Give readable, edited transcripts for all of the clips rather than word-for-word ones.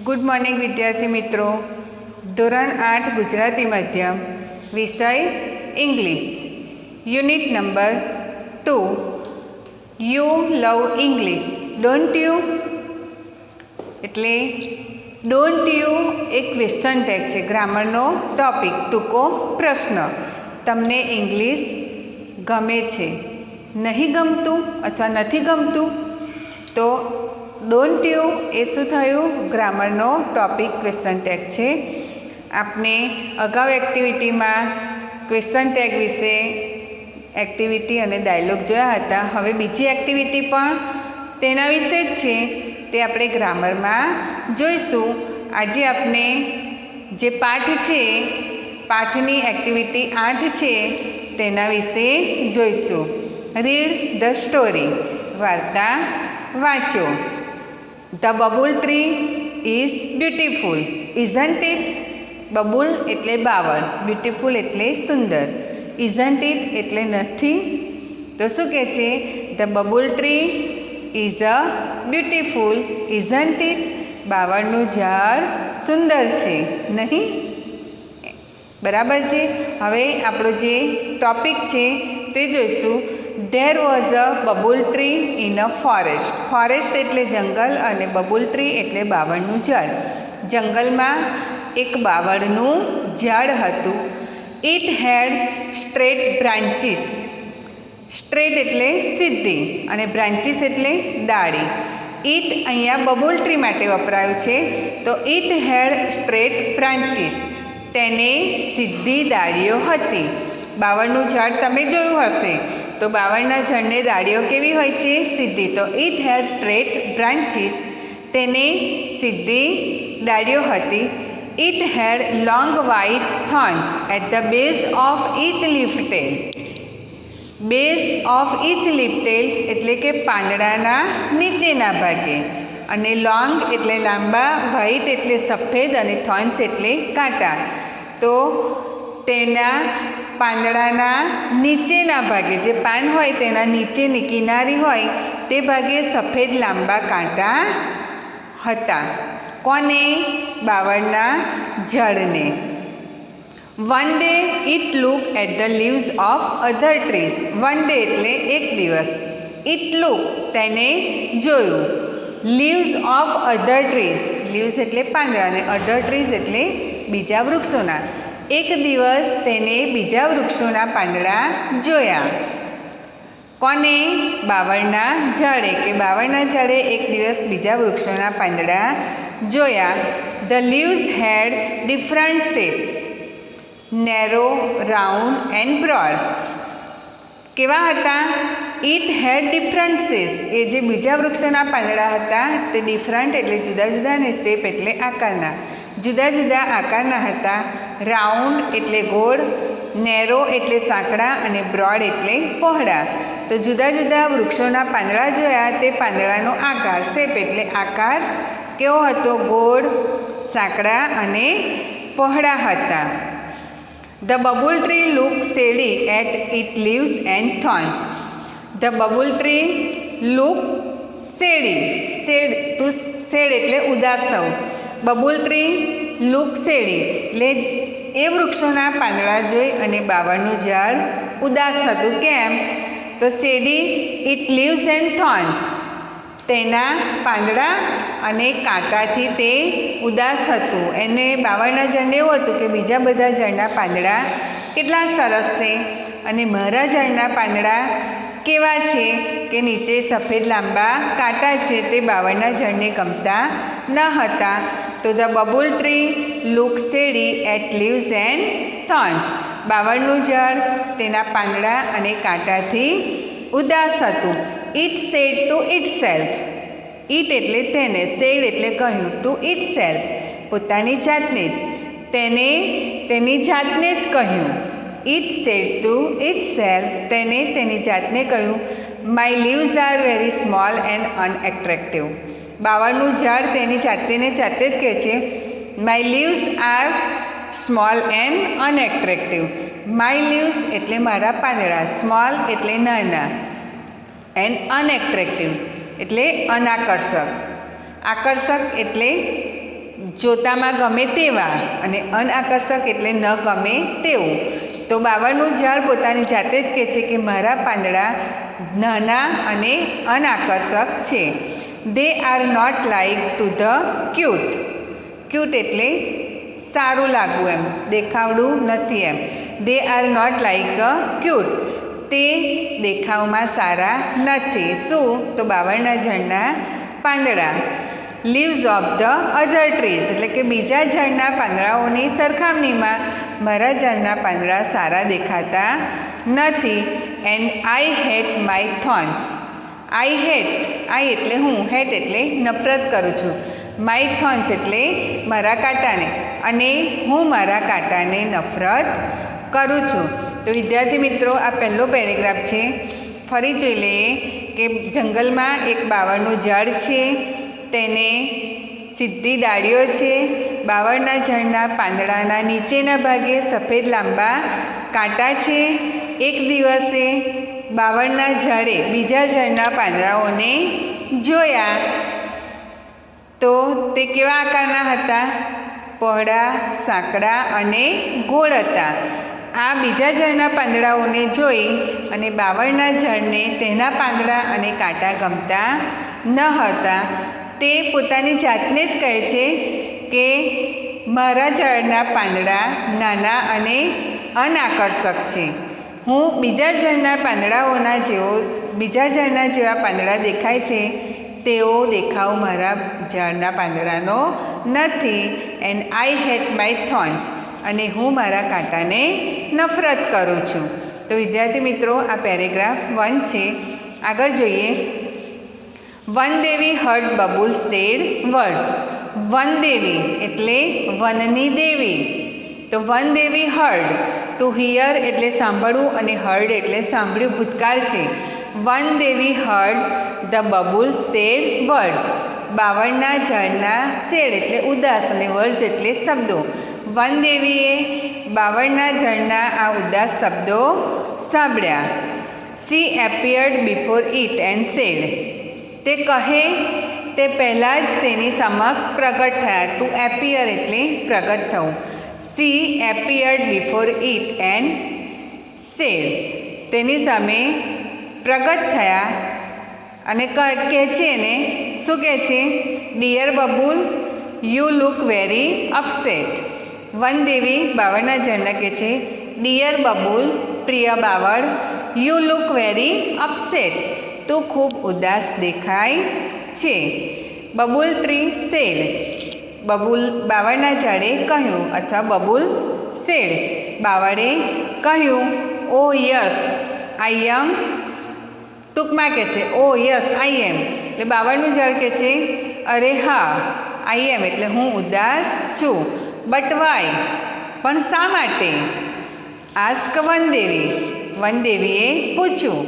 Good morning વિદ્યાર્થી મિત્રો. ધોરણ 8 ગુજરાતી માધ્યમ, વિષય English, unit number 2. You love English don't you. એટલે ડોન્ટ યુ એક ક્વેશ્ચન ટેગ છે, ગ્રામરનો ટોપિક, ટૂંકો પ્રશ્ન. તમને ઇંગ્લિશ ગમે છે, નહીં ગમતું અથવા નથી ગમતું? તો ડોન્ટ યુ એ શું થયું? ગ્રામરનો ટોપિક, ક્વેશ્ચન ટેગ છે. આપણે અગાઉ એક્ટિવિટીમાં ક્વેશ્ચન ટેગ વિશે એક્ટિવિટી અને ડાયલોગ જોયા હતા. હવે બીજી એક્ટિવિટી પણ તેના વિશે જ છે, તે આપણે ગ્રામરમાં જોઈશું. આજે આપણે જે પાઠ છે, પાઠની એક્ટિવિટી 8 છે, તેના વિશે જોઈશું. રીડ ધ સ્ટોરી, વાર્તા વાંચો. The babul tree is beautiful isn't it. Babul એટલે બાવળ, બ્યુટીફુલ એટલે સુંદર, ઇઝન્ટ ઇટ એટલે નથી. તો શું કહે છે? The babul tree is a beautiful isn't it. બાવળનું ઝાડ સુંદર છે, નહીં? બરાબર છે. હવે આપણો જે ટોપિક છે તે જોઈશું. There was a babul tree in a forest. Forest એટલે જંગલ અને બબુલ ટ્રી એટલે બાવળનું ઝાડ. જંગલમાં એક બાવળનું ઝાડ હતું. It had straight branches. Straight એટલે સીધી અને બ્રાન્ચીસ એટલે ડાળી. ઇટ અહીંયા બબુલ ટ્રી માટે વપરાયું છે. તો ઇટ હેડ સ્ટ્રેટ બ્રાન્ચીસ. તેને સીધી ડાળીઓ હતી. બાવળનું ઝાડ તમે જોયું હશે, તો બાવળના ઝાડને ડાળીઓ કેવી હોય છે? સીધી. તો ઇટ હેડ સ્ટ્રેટ બ્રાન્ચીસ. તેને સીધી ડાળીઓ હતી. It had long white thorns at the base of each leaf tail. Base of each leaf tail એટલે કે પાંદડાના નીચેના ભાગે. અને લોંગ એટલે લાંબા, વ્હાઇટ એટલે સફેદ અને થોર્ન્સ એટલે કાંટા. તો તેના પાંદડાના નીચેના ભાગે, જે પાન હોય તેના નીચેની કિનારી હોય તે ભાગે સફેદ લાંબા કાંટા હતા. કોને? બાવળના ઝાડને. One day it look at the leaves of other trees. One day એટલે એક દિવસ. ઇટ લુક તેને જોયું. Leaves of other trees. Leaves એટલે પાંદડા અને અધર ટ્રીઝ એટલે બીજા વૃક્ષોના. એક દિવસ તેને બીજા વૃક્ષોના પાંદડા જોયા. કોને? બાવળના ઝાડે, કે બાવળના ઝાડે એક દિવસ બીજા વૃક્ષોના પાંદડા જોયા. The leaves had different shapes, narrow, round and broad. કેવા હતા? It had different shapes. એ જે બીજા વૃક્ષોના પાંદડા હતા તે ડિફરન્ટ એટલે જુદા જુદા, અને શેપ એટલે આકારના, જુદા જુદા આકારના હતા. રાઉન્ડ એટલે ગોળ, નેરો એટલે સાંકડા અને બ્રોડ એટલે પહોળા. તો જુદા જુદા વૃક્ષોના પાંદડા જોયા. તે પાંદડાનો આકાર, શેપ એટલે આકાર કેવો હતો? ગોળ, સાંકડા અને પહોળા હતા. The babul tree look shady at it leaves and thorns. The babul tree look shady. Shade to shade એટલે ઉદાસ થવું. બબુલ ટ્રી લુક શેડી એટલે એ વૃક્ષોના પાંદડા જોઈ અને બાવળનું ઝાડ ઉદાસ હતું. કેમ? તો શેડી ઇટ લીવ્સ એન્ડ થોર્ન્સ. તેના પાંદડા અને કાંટાથી તે ઉદાસ હતું. એને બાવળના ઝાડને એવું હતું કે બીજા બધા ઝાડના પાંદડા કેટલા સરસ છે અને મારા ઝાડના પાંદડા કેવા છે કે નીચે સફેદ લાંબા કાંટા છે, તે બાવળના ઝાડને ગમતા ન હતા. તો the babul tree look shady at leaves and thorns. બાવળનું ઝાડ તેના પાંદડા અને કાંટાથી ઉદાસ હતું. It said to itself. It એટલે તેને, સેડ એટલે કહ્યું, ટુ ઇટ સેલ્ફ પોતાની જાતને જ, તેને તેની જાતને જ કહ્યું. It said to itself તેને તેની જાતને કહ્યું. My leaves are very small and unattractive. બાવળનું ઝાડ તેની જાતને જાતે જ કહે છે, my leaves are small and unattractive. My leaves એટલે મારા પાંદડા, સ્મોલ એટલે નાના, એન્ડ અનએટ્રેક્ટિવ એટલે અનાકર્ષક. આકર્ષક એટલે જોતામાં ગમે તેવા અને અનાકર્ષક એટલે ન ગમે તેવું. તો બાવળનું ઝાડ પોતાની જાતે જ કહે છે કે મારા પાંદડા નાના અને અનાકર્ષક છે. They are not like to the cute. Cute એટલે સારું લાગવું એમ, દેખાવડું નથી એમ. They are not like a cute. તે દેખાવમાં સારા નથી. શું? તો બાવળના ઝાડના પાંદડા. Leaves of the other trees એટલે કે બીજા ઝાડના પાંદડાઓની સરખામણીમાં મારા ઝાડના પાંદડા સારા દેખાતા નથી. And I hate my thorns. I એટલે હું, હેટ એટલે નફરત કરું છું. માય થોર્ન્સ એટલે મારા કાંટાને, અને હું મારા કાંટાને નફરત કરું છું. તો વિદ્યાર્થી મિત્રો, આ પહેલો પેરેગ્રાફ છે. ફરી જોઈ લઈએ કે જંગલમાં એક બાવળનું ઝાડ છે, તેને સીધી ડાળીઓ છે. બાવળના ઝાડના પાંદડાના નીચેના ભાગે સફેદ લાંબા કાંટા છે. એક દિવસે બાવળના ઝાડે બીજા ઝાડના પાંદડાઓને જોયા તો તે કેવા આકારના હતા? પહોળા, સાંકડા અને ગોળ હતા. આ બીજા ઝાડના પાંદડાઓને જોઈ અને બાવળના ઝાડને તેના પાંદડા અને કાંટા ગમતા ન હતા. તે પોતાની જાતને જ કહે છે કે મારા ઝાડના પાંદડા નાના અને અનાકર્ષક છે. હું બીજા ઝાડના પાંદડાઓના જેવા પાંદડા દેખાય છે તેવો દેખાવ મારા ઝાડના પાંદડાનો નથી. And I hate my thorns. અને હું મારા કાંટાને નફરત કરું છું. તો વિદ્યાર્થી મિત્રો, આ પેરેગ્રાફ 1 છે. આગળ જોઈએ. વનદેવી હર્ડ બબુલ સેડ વર્ડ્સ. વનદેવી એટલે વનની દેવી. તો વનદેવી હર્ડ, ટુ હિયર એટલે સાંભળવું, અને હર્ડ એટલે સાંભળ્યું, ભૂતકાળ છે. વનદેવી heard the babul sad words. બાવળના ઝાડના શેડ એટલે ઉદાસ અને વર્ડ્સ એટલે શબ્દો. વનદેવીએ બાવળના ઝાડના આ ઉદાસ શબ્દો સાંભળ્યા. C appeared before it and said. તે કહે તે પહેલાં જ તેની સમક્ષ પ્રગટ થયા. ટુ એપિયર એટલે પ્રગટ થવું. C appeared before it and said. તેની સામે પ્રગટ થયા અને કહે છે ને, શું કહે છે? Dear babul, you look very upset. વનદેવી બાવળના ઝાડને કહે છે, ડિયર બબુલ, પ્રિય બાવળ, યુ લુક વેરી અપસેટ. તું ખૂબ ઉદાસ દેખાય છે. Babul tree said. બાવળના ઝાડે કહ્યું, અથવા બબુલ સેડ, બાવળે કહ્યું. Oh yes I am. ટૂંકમાં કહે છે ઓ યસ આઈ એમ. એટલે બાવળનું ઝાડ કહે છે, અરે હા, આઈ એમ એટલે હું ઉદાસ છું. બટ વાય, પણ શા માટે? આસ્ક વનદેવી. વનદેવીએ પૂછ્યું.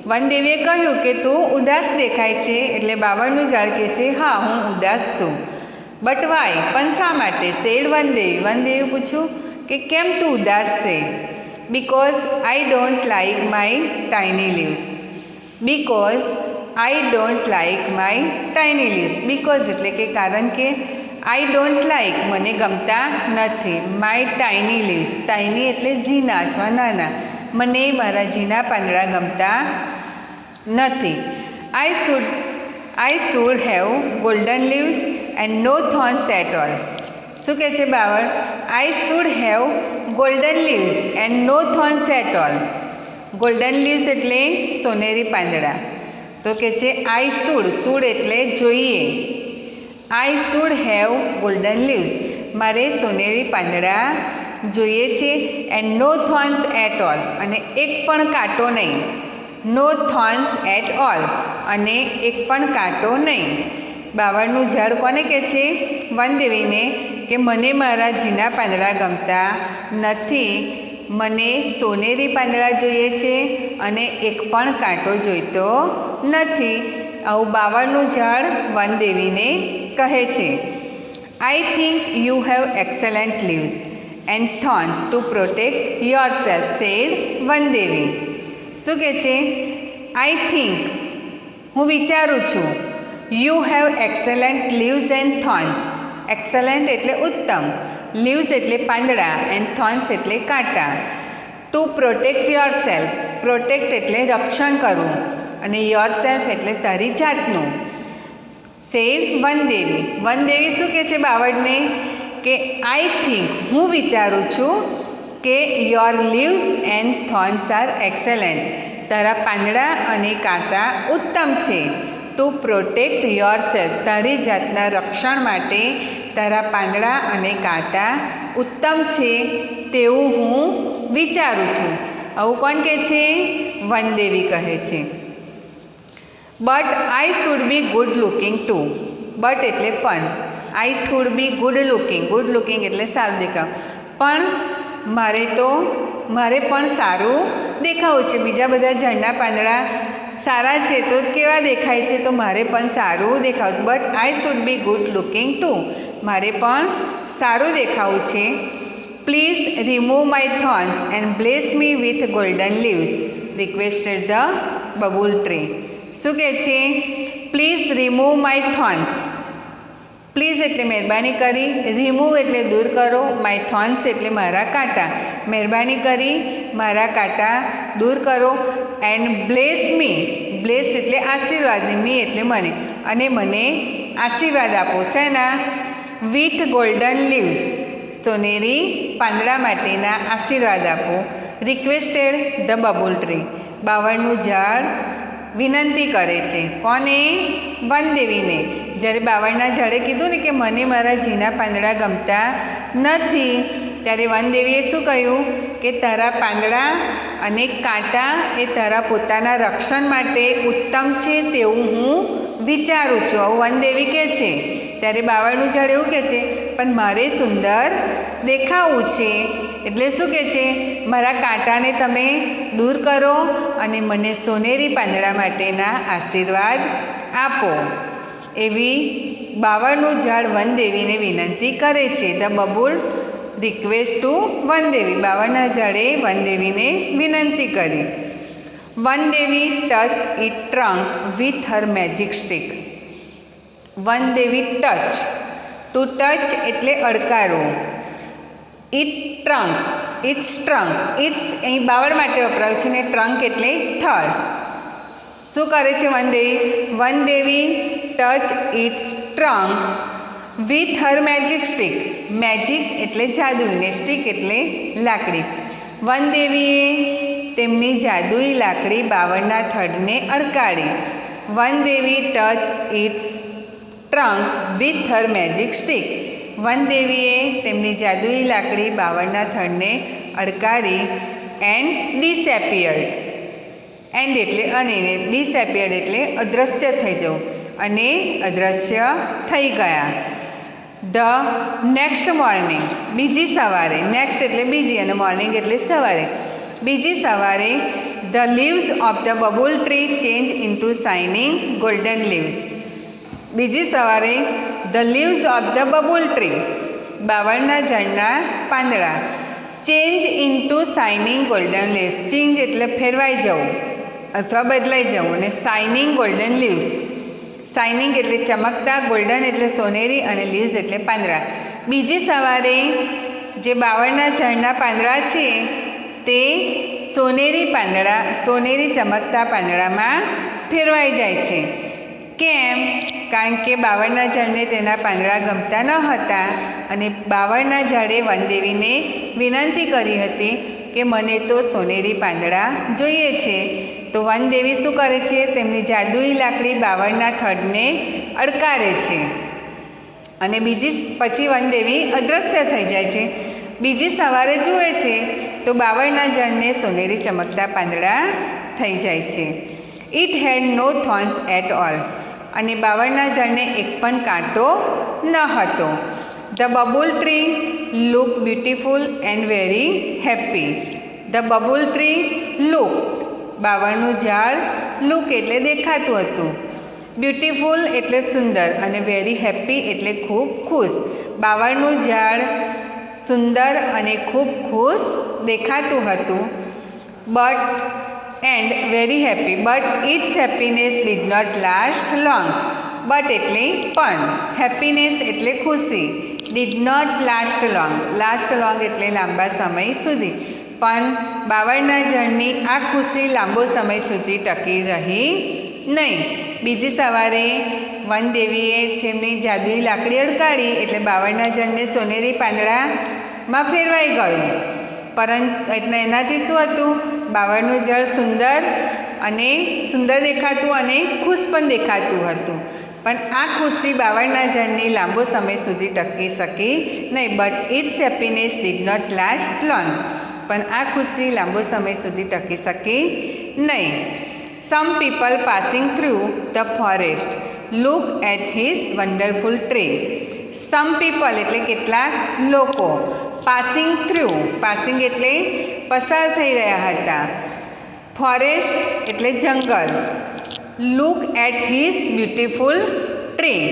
વનદેવીએ કહ્યું કે તું ઉદાસ દેખાય છે. એટલે બાવળનું ઝાડ કહે છે, હા, હું ઉદાસ છું. બટ વાય, પણ શા માટે? સેડ વનદેવી. વનદેવીએ પૂછ્યું કે કેમ તું ઉદાસ છે? Because I don't like my tiny leaves. Because I don't like my tiny leaves. Because એટલે કે કારણ કે, આઈ ડોન્ટ લાઇક મને ગમતા નથી, માય ટાઇની લીવ્સ. ટાઇની એટલે ઝીણા અથવા નાના. મને મારા ઝીણા પાંદડા ગમતા નથી. I should have golden leaves and no thorns at all. શું કહે છે બાવળ? I should have golden leaves and no thorns at all. Golden leaves એટલે સોનેરી પાંદડા. તો કહે છે આઈ શુડ એટલે જોઈએ. I should have golden leaves, મારે સોનેરી પાંદડા જોઈએ છે. And no thorns at all, અને એક પણ કાંટો નહીં. નો થોર્ન્સ એટ ઓલ, અને એક પણ કાંટો નહીં. બાવળનું ઝાડ કોને કહે છે? વનદેવીને, કે મને મારા ઝીણા પાંદડા ગમતા નથી, મને સોનેરી પાંદડા જોઈએ છે અને એક પણ કાંટો જોઈતો નથી. આવું બાવળનું ઝાડ વનદેવીને કહે છે. I think you have excellent leaves and thorns to protect yourself, said વનદેવી. શું કહે છે? આઈ થિંક, હું વિચારું છું. You have excellent leaves and thorns. Excellent એટલે ઉત્તમ, લીવ્સ એટલે પાંદડા, એન્ડ થોર્ન્સ એટલે કાંટા. To protect yourself, protect એટલે રક્ષણ કરવું, અને યોર સેલ્ફ એટલે તારી જાતનું. સેડ વનદેવી, વનદેવી શું કહે છે બાવળને કે આઈ થિંક, હું વિચારું છું કે your leaves and thorns are excellent, તારા પાંદડા અને કાંટા ઉત્તમ છે. ટુ પ્રોટેક્ટ યોર સેલ્ફ, તારી જાતના રક્ષણ માટે તારા પાંદડા અને કાંટા ઉત્તમ છે તેવું હું વિચારું છું. આવું કોણ કહે છે? વનદેવી કહે છે. But I should be good looking to, but એટલે પણ, I should be good looking, good looking એટલે સારું દેખાવ, પણ મારે પણ સારું દેખાવું છે. બીજા બધા ઝાડના પાંદડા સારા છે તો કેવા દેખાય છે, તો મારે પણ સારું દેખાવું. But I should be good looking to, મારે પણ સારું દેખાવું છે. Please remove my thorns and bless me with golden leaves, requested the babul tree. શું કહે છે? Please remove my thorns, please એટલે મહેરબાની કરી, રિમૂવ એટલે દૂર કરો, માય થોર્ન્સ એટલે મારા કાંટા, મહેરબાની કરી મારા કાંટા દૂર કરો. એન્ડ બ્લેસ મી, બ્લેસ એટલે આશીર્વાદ, મી એટલે મને, અને મને આશીર્વાદ આપો. શેના? વિથ ગોલ્ડન લીવ્સ, સોનેરી પાંદડા માટેના આશીર્વાદ આપો. રિક્વેસ્ટેડ ધ બબુલ ટ્રી, બાવળનું ઝાડ વિનંતી કરે છે. કોને? વનદેવીને. જ્યારે બાવળના ઝાડે કીધું ને કે મને મારા ઝીણા પાંદડા ગમતા નથી, ત્યારે વનદેવીએ શું કહ્યું કે તારા પાંદડા અને કાંટા એ તારા પોતાના રક્ષણ માટે ઉત્તમ છે તેવું હું વિચારું છું. આવું વનદેવી કહે છે. ત્યારે બાવળનું ઝાડ એવું કહે છે પણ મારે સુંદર દેખાવું છે, એટલે શું કહે છે? મારા કાંટાને તમે દૂર કરો અને મને સોનેરી પાંદડા માટેના આશીર્વાદ આપો. એવી બાવળનું ઝાડ વનદેવીને વિનંતી કરે છે. ધ બબુલ રિક્વેસ્ટ ટુ વનદેવી, બાવળના ઝાડે વનદેવીને વિનંતી કરી. વનદેવી touch it trunk with her magic stick. વનદેવી ટચ, ટુ ટચ એટલે અડકારવું. It trunks, its trunk, its અહીં બાવળ માટે વપરાયું છે ને ટ્રંક એટલે થડ. શું કરે છે વનદેવી? વનદેવી touch its trunk with her magic stick, magic એટલે જાદુ ને સ્ટિક એટલે લાકડી. વનદેવીએ તેમની જાદુઈ લાકડી બાવળના થડને અડકારી. વનદેવી touch its trunk with her magic stick, વનદેવીએ તેમની જાદુઈ લાકડી બાવળના થડને અડકારી. એન્ડ ડિસએપિયર્ડ, એન્ડ એટલે અને, ડિસએપિયર્ડ એટલે અદૃશ્ય થઈ જવું, અને અદૃશ્ય થઈ ગયા. ધ નેક્સ્ટ મોર્નિંગ, બીજી સવારે, નેક્સ્ટ એટલે બીજી અને મોર્નિંગ એટલે સવારે. બીજી સવારે the leaves of the babul tree change into shining golden leaves. બીજી સવારે the leaves of the babul tree, બાવળના ઝાડના પાંદડા, change into shining golden leaves, change એટલે ફેરવાઈ જવું અથવા બદલાઈ જવું, અને શાઇનિંગ ગોલ્ડન લીવ્સ, શાઇનિંગ એટલે ચમકતા, ગોલ્ડન એટલે સોનેરી, અને લીવ્સ એટલે પાંદડા. બીજી સવારે જે બાવળના ઝાડના પાંદડા છે તે સોનેરી પાંદડા, સોનેરી ચમકતા પાંદડામાં ફેરવાઈ જાય છે. કેમ? કારણ કે બાવળના ઝાડને તેના પાંદડા ગમતા ન હતા, અને બાવળના ઝાડે વનદેવીને વિનંતી કરી હતી કે મને તો સોનેરી પાંદડા જોઈએ છે. તો વનદેવી શું કરે છે? તેમની જાદુઈ લાકડી બાવળના થડને અડકારે છે, અને પછી વનદેવી અદૃશ્ય થઈ જાય છે. બીજી સવારે જુએ છે તો બાવળના ઝાડને સોનેરી ચમકતા પાંદડા થઈ જાય છે. It had no thorns at all, અને બાવળના ઝાડને એક પણ કાંટો ન હતો. The babul tree look beautiful and very happy. The babul tree look, બાવળનું ઝાડ લુક એટલે દેખાતું હતું, બ્યુટિફુલ એટલે સુંદર, અને વેરી હેપી એટલે ખૂબ ખુશ. બાવળનું ઝાડ સુંદર અને ખૂબ ખુશ દેખાતું હતું. But and very happy, but its happiness did not last long. But એટલે પણ, હેપીનેસ એટલે ખુશી, did not last long, last long એટલે લાંબા સમય સુધી, પણ બાવળના ઝાડની આ ખુશી લાંબો સમય સુધી ટકી રહી નહીં. બીજી સવારે વનદેવીએ જેમની જાદુઈ લાકડી અડકાડી એટલે બાવળના ઝાડને સોનેરી પાંદડામાં ફેરવાઈ ગયું. પરંતુ એટલે એનાથી શું હતું, બાવળનું ઝાડ સુંદર દેખાતું અને ખુશ પણ દેખાતું હતું. પણ આ ખુશી બાવળના ઝાડની લાંબો સમય સુધી ટકી શકી નહીં. But its happiness did not last long, પણ આ ખુશી લાંબો સમય સુધી ટકી શકી નહીં. Some people passing through the forest look at his wonderful tree. Some people એટલે કેટલાક લોકો, પાસિંગ થ્રુ, પાસિંગ એટલે પસાર થઈ રહ્યા હતા, ફોરેસ્ટ એટલે જંગલ, look at his beautiful tree,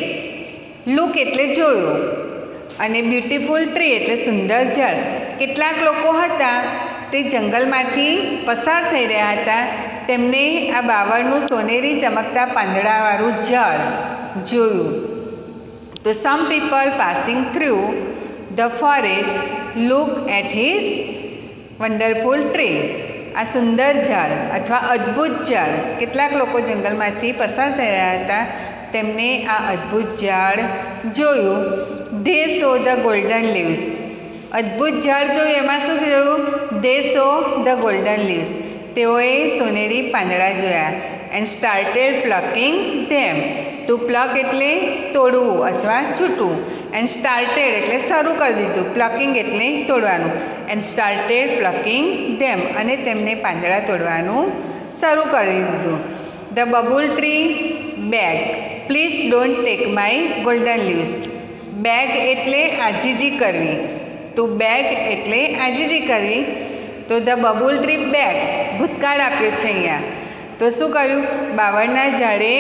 look એટલે જોયું અને બ્યુટિફુલ ટ્રી એટલે સુંદર ઝાડ. કેટલાક લોકો હતા તે જંગલમાંથી પસાર થઈ રહ્યા હતા, તેમને આ બાવળનું સોનેરી ચમકતા પાંદડાવાળું ઝાડ જોયું. તો some people passing through the forest look at his wonderful tree. આ સુંદર ઝાડ અથવા અદ્ભુત ઝાડ, કેટલાક લોકો જંગલમાંથી પસાર થઈ રહ્યા હતા, તેમને આ અદ્ભુત ઝાડ જોયું. They saw the golden leaves, અદ્ભુત ઝાડ જોયું, એમાં શું જોયું, they saw the golden leaves, તેઓએ સોનેરી પાંદડા જોયા. And started plucking them, to pluck એટલે તોડવું અથવા છૂટવું, એન્ડ સ્ટાર્ટેડ એટલે શરૂ કરી દીધું, પ્લકિંગ એટલે તોડવાનું. એન્ડ સ્ટાર્ટેડ પ્લકિંગ ધેમ, અને તેમને પાંદડા તોડવાનું શરૂ કરી દીધું. The babul tree bag, please don't take my golden leaves. Bag એટલે આજીજી કરવી, ટુ બેગ એટલે આજીજી કરવી. તો ધ બબુલ ટ્રી બેગ, ભૂતકાળ આપ્યો છે અહીંયા. તો શું કર્યું, બાવળના ઝાડે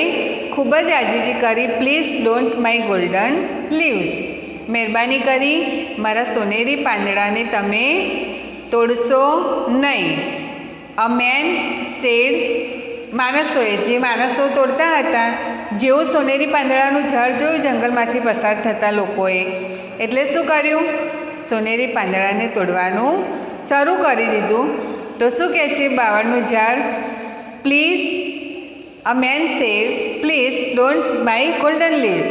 ખૂબ જ આજીજી કરી, please don't my golden leaves, મહેરબાની કરી મારા સોનેરી પાંદડાને તમે તોડશો નહીં. અ મેન સેડ, માણસોએ, જે માણસો તોડતા હતા, જેવું સોનેરી પાંદડાનું ઝાડ જોયું જંગલમાંથી પસાર થતા લોકોએ, એટલે શું કર્યું, સોનેરી પાંદડાને તોડવાનું શરૂ કરી દીધું. તો શું કહે છે બાવળનું ઝાડ, please, a man said please don't my golden leaves,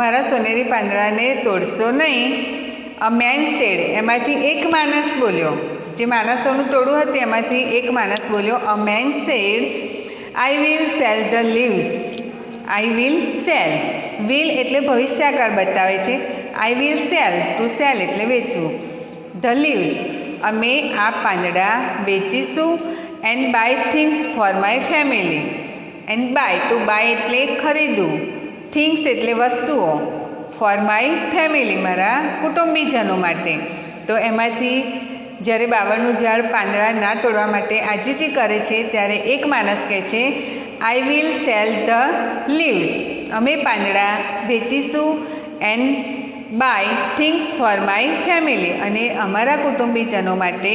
મારા સોનેરી પાંદડાને તોડશો નહીં. અ મેન સેડ, એમાંથી એક માણસ બોલ્યો, જે માણસોનું ટોળું હતું એમાંથી એક માણસ બોલ્યો, a man said I will sell the leaves, I will sell, will એટલે ભવિષ્યકાળ બતાવે છે, I will sell, to sell the વેચવું, ધ લીવ્સ અમે આ પાંદડા વેચીશું. And buy things for my family, and buy, to buy એટલે ખરીદવું, થિંગ્સ એટલે વસ્તુઓ, ફોર માય ફેમિલી મારા કુટુંબીજનો માટે. તો એમાંથી જ્યારે બાવળનું ઝાડ પાંદડા ના તોડવા માટે આજીજી કરે છે ત્યારે એક માણસ કહે છે, I will sell the leaves, અમે પાંદડા વેચીશું. And buy things for my family, અને અમારા કુટુંબીજનો માટે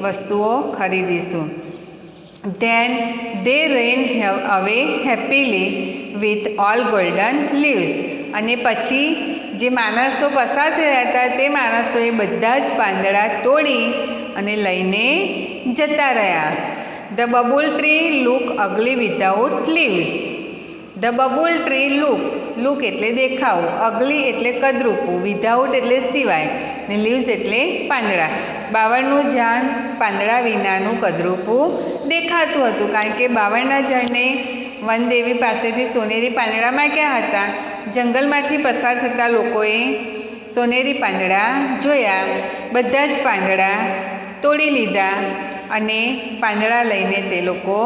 વસ્તુઓ ખરીદીશું. ધેન દે રેન અવે happily with all golden leaves, અને પછી જે માણસો પસાર થઈ રહ્યા હતા તે માણસોએ બધા જ પાંદડા તોડી અને લઈને જતા રહ્યા. The babul tree look ugly without leaves, the babul tree look, look એટલે દેખાવું, અગલી એટલે કદરૂપું, વિધાઉટ એટલે સિવાય, ને લીવ્સ એટલે પાંદડા. બાવળનું ઝાડ પાંદડા વિનાનું કદરૂપું દેખાતું હતું, કારણ કે બાવળના ઝાડને વનદેવી પાસેથી સોનેરી પાંદડા માંગ્યા હતા. જંગલમાંથી પસાર થતા લોકોએ સોનેરી પાંદડા જોયા, બધા જ પાંદડા તોડી લીધા અને પાંદડા લઈને તે લોકો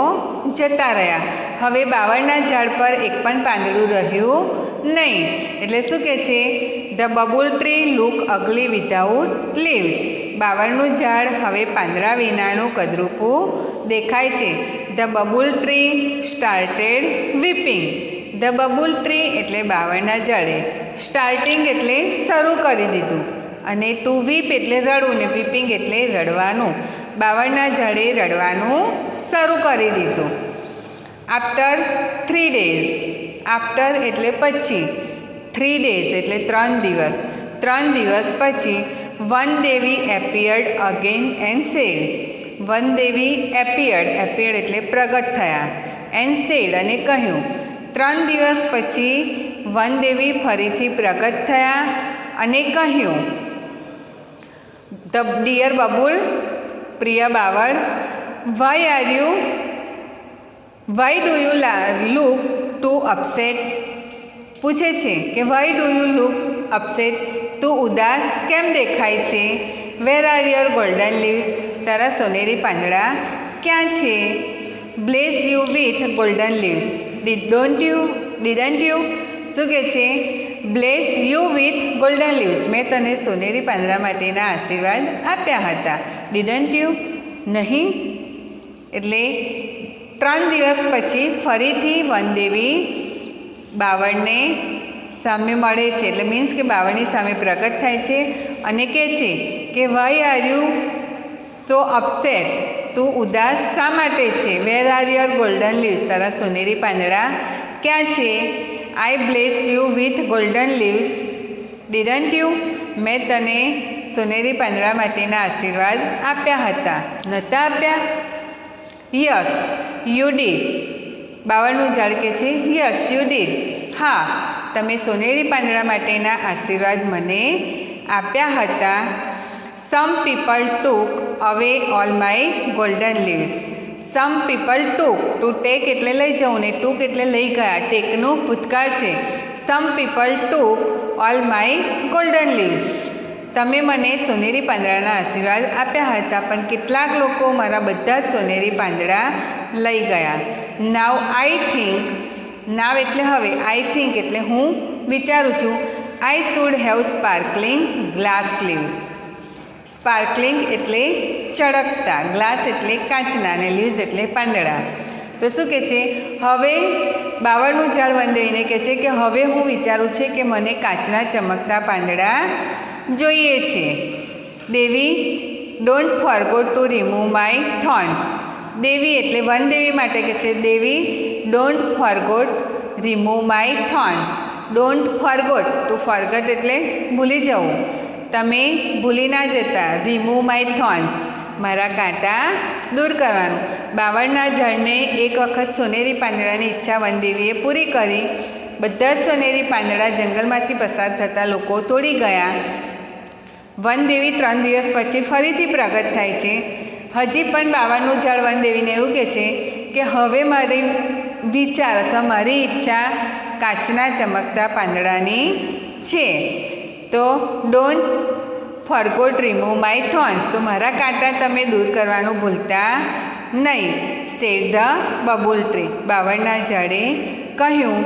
જતા રહ્યા. હવે બાવળના ઝાડ પર એક પણ પાંદડું રહ્યું નહીં. એટલે શું કહે છે, the babul tree look ugly without leaves, બાવળનું ઝાડ હવે પાંદડા વિનાનું કદરૂપું દેખાય છે. The babul tree started weeping, the babul tree એટલે બાવળના ઝાડે, સ્ટાર્ટિંગ એટલે શરૂ કરી દીધું, અને ટુ વીપ એટલે રડવું, ને વીપિંગ એટલે રડવાનું. બાવળના ઝાડે રડવાનું શરૂ કરી દીધું. આફ્ટર 3 days, आफ्टर एटले पछी, 3 days एटले 3 दिवस, 3 दिवस पछी one Devi appeared again and said, one Devi appeared एटले प्रगट थया, एंड सेड अने कह्युं, 3 दिवस पछी वन देवी फरीथी प्रगट थया अने कह्युं, द डियर बबूल, प्रिय बावळ, why do you look too upset, पूछे छे कि why do you look upset, तू उदास केम देखाय छे, where are your golden leaves, तारा सोनेरी પાંદડા ક્યાં છે, bless you with golden leaves, didn't you શું કહે છે, bless you with golden leaves, મેં તને સોનેરી પાંદડા માટેના આશીર્વાદ આપ્યા હતા, डिडंट यू નહીં. એટલે 3 દિવસ પછી ફરીથી વનદેવી બાવળને સામે મળે છે, એટલે મીન્સ કે બાવળની સામે પ્રગટ થાય છે અને કહે છે કે why are you so upset, તું ઉદાસ શા માટે છે, where are your golden leaves, તારા સોનેરી પાંદડા ક્યાં છે, I bless you with golden leaves, didn't you, મેં તને સોનેરી પાંદડા માટેના આશીર્વાદ આપ્યા હતા, નહોતા આપ્યા, યસ યુ ડીડ, બાવળનું ઝાડ કહે છે યસ યુ ડીડ, હા તમે સોનેરી પાંદડા માટેના આશીર્વાદ મને આપ્યા હતા. સમ પીપલ ટુક અવે all my golden leaves, some people took, to take એટલે લઈ જવું ને ટુક એટલે લઈ ગયા, ટેકનું ભૂતકાળ છે, some people took all my golden leaves, તમે મને સોનેરી પાંદડાના આશીર્વાદ આપ્યા હતા પણ કેટલાક લોકો મારા બધા જ સોનેરી પાંદડા લઈ ગયા. નાવ આઈ થિંક, નાવ એટલે હવે, આઈ થિંક એટલે હું વિચારું છું, આઈ should have sparkling glass leaves, sparkling એટલે ચળકતા, ગ્લાસ એટલે કાચના અને લીવ્સ એટલે પાંદડા. તો શું કહે છે, હવે બાવળનું ઝાડ વનદેવીને કહે છે કે હવે હું વિચારું છું કે મને કાચના ચમકતા પાંદડા જોઈએ છે. દેવી don't forgot to remove my thorns, દેવી એટલે વનદેવી માટે કહે છે, દેવી don't forgot remove my thorns, don't forgot, to forget એટલે ભૂલી જવું, તમે ભૂલી ના જતા, રિમૂવ માય થોર્ન્સ, મારા કાંટા દૂર કરવાનું. બાવળના ઝાડને એક વખત સોનેરી પાંદડાની ઈચ્છા વનદેવીએ પૂરી કરી, બધા જ સોનેરી પાંદડા જંગલમાંથી પસાર થતા લોકો તોડી ગયા. વનદેવી 3 દિવસ પછી ફરીથી પ્રગટ થાય છે. હજી પણ બાવળનું ઝાડ વનદેવીને એવું કહે છે કે હવે મારી વિચાર અથવા મારી ઈચ્છા કાચના ચમકતા પાંદડાની છે, તો don't forgot remove my thorns, તો મારા કાંટા તમે દૂર કરવાનું ભૂલતા નહીં. સેડ ધ બબુલ ટ્રી, બાવળના ઝાડે કહ્યું,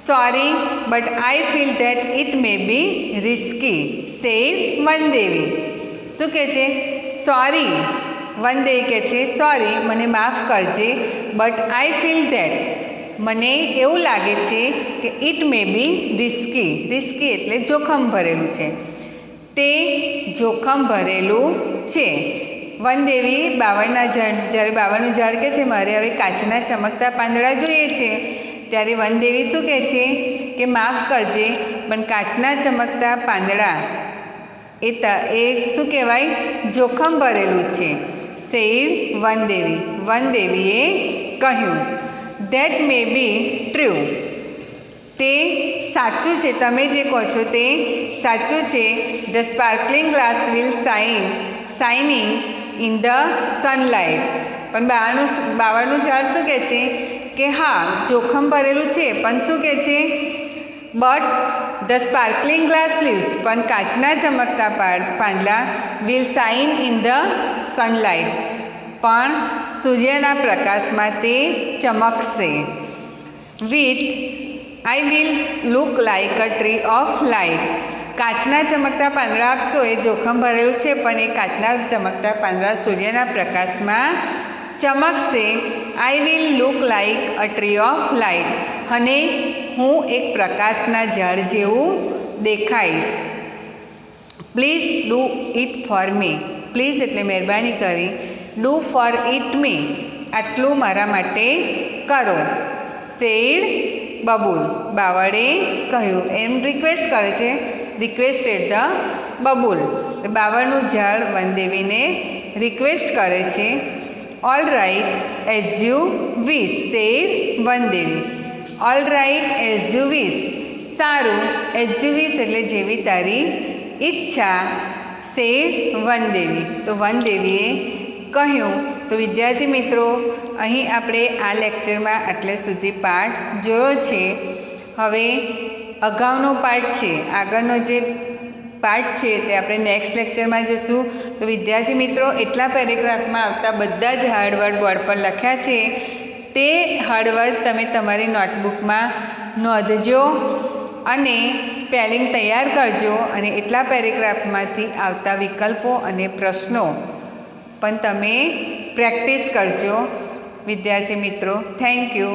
sorry but I feel that it may be risky, said વનદેવી. શું કહે છે, સોરી, વનદેવી કહે છે સોરી મને માફ કરજે, બટ આઈ ફીલ ધેટ, મને એવું લાગે છે કે it may be risky, risky એટલે જોખમ ભરેલું છે, તે જોખમ ભરેલું છે. વનદેવી બાવળના ઝાડ, જ્યારે બાવળનું ઝાડ કહે છે મારે હવે કાચના ચમકતા પાંદડા જોઈએ છે, ત્યારે વનદેવી શું કહે છે કે માફ કરજે પણ કાચના ચમકતા પાંદડા એ શું કહેવાય, જોખમ ભરેલું છે. સેડ વનદેવી, વનદેવીએ કહ્યું, ધેટ મે બી ટ્રુ, તે સાચું છે, તમે જે કહો છો તે સાચું છે. The sparkling glass will shining in the sunlight, પણ બાવળનું ઝાડ શું કહે છે કે હા જોખમ ભરેલું છે, પણ શું કહે છે, but the sparkling glass leaves, પણ કાચના ચમકતા પાંદડા will shine in the sunlight, પણ સૂર્યના પ્રકાશમાં તે ચમકશે. With I will look like a tree of light, કાચના ચમકતા પાંદડા આપશો એ જોખમ ભરેલું છે, પણ એ કાચના ચમકતા પાંદડા સૂર્યના પ્રકાશમાં ચમકશે. I will look like a tree of light, અને હું એક પ્રકાશના ઝાડ જેવું દેખાઈશ. Please do it for me, please એટલે મહેરબાની કરી, ડુ ફોર ઇટ મી, આટલું મારા માટે કરો. સેડ બબુલ, બાવળે કહ્યું. એમ રિક્વેસ્ટ કરે છે, રિક્વેસ્ટેડ ધ બબુલ. બાવળનું ઝાડ વનદેવીને રિક્વેસ્ટ કરે છે. All right as you wish, said Vandevi. All right as you wish, સારું. એઝ યુ વિશ એટલે જેવી તારી ઈચ્છા. સેડ વનદેવી, તો વનદેવીએ કહ્યું. તો વિદ્યાર્થી મિત્રો, અહીં આપણે આ લેક્ચરમાં આટલે સુધી પાઠ જોયો છે. હવે અગાઉનો પાઠ છે, આગળનો જે પાઠ છે તે આપણે નેક્સ્ટ લેક્ચરમાં જોઈશું. તો વિદ્યાર્થી મિત્રો, એટલા પેરેગ્રાફમાં આવતા બધા જ હાર્ડવર્ડ બોર્ડ પર લખ્યા છે તે હાર્ડવર્ડ તમે તમારી નોટબુકમાં નોંધજો અને સ્પેલિંગ તૈયાર કરજો. અને એટલા પેરેગ્રાફમાંથી આવતા વિકલ્પો અને પ્રશ્નો પણ તમે પ્રેક્ટિસ કરજો. વિદ્યાર્થી મિત્રો, થેન્ક યુ.